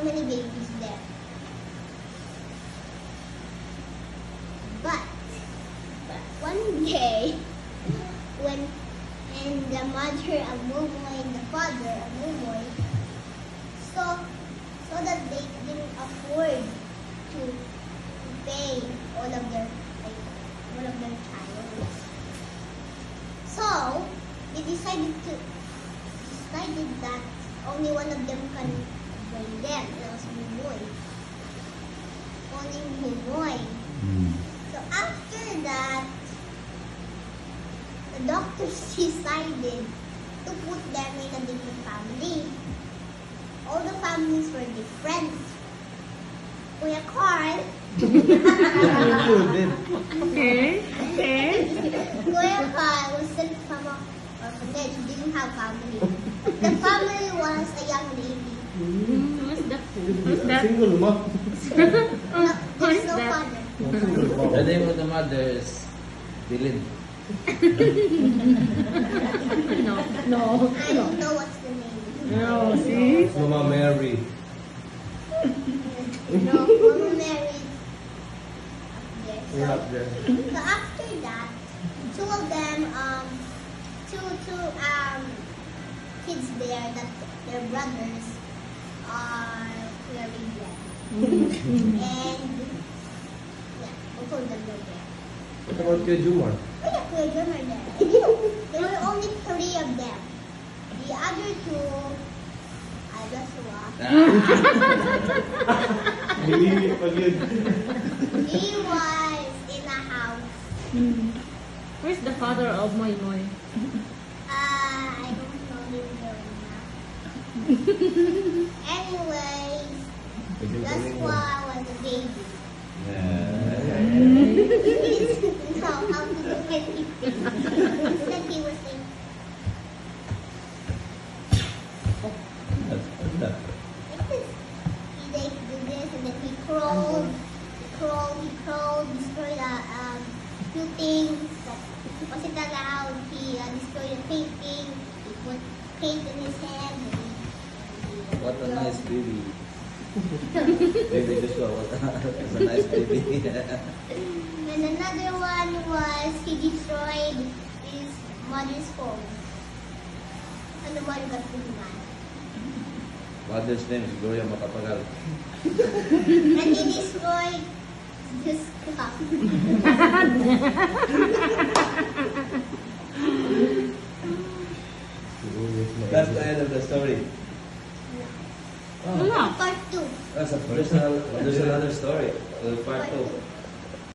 many babies there. But one day, when the mother Amumoy and the father Amumoy saw that they didn't afford to pay all of their child. So they decided that only one of them can bring them, and that was Mumoy. Only Mumoy. So after that, the doctors decided to put them in a different family. All the families were different. Kuya Carl. Okay. Kuya Carl was sent from an orphanage. He didn't have family. The family was a young lady. What's that? What's that? Single mom. No, there's no that? father. Single mom. The name of the mother is Bilin. No. I don't know what's the name. No, see? Mama Mary. No, Mama married up We're there. up there. So after that, two of them, two kids there that their brothers are very dead. And yeah, both of them were there. What about Kuya Jumar? Oh yeah, Kuya John are there. There were only three of them. The other two, I just lost. Believe pag yun. He was in a house. Where's the father of Moy Moy? I don't know him very now. Anyways, Joshua was a baby. He didn't know how to do anything. Instead, he was saying, like this. He like do this, and then he crawled, destroyed a few things. Was it allowed? He destroyed a painting. He put paint in his hand. And What a nice baby. Baby Joshua was a nice baby. And another one was he destroyed his mother's phone. And the mother got really mad. Mother's name is Gloria Macapagal. And he destroyed his cup. That's the end of the story. Wala. Part 2. There's another story. Part 2.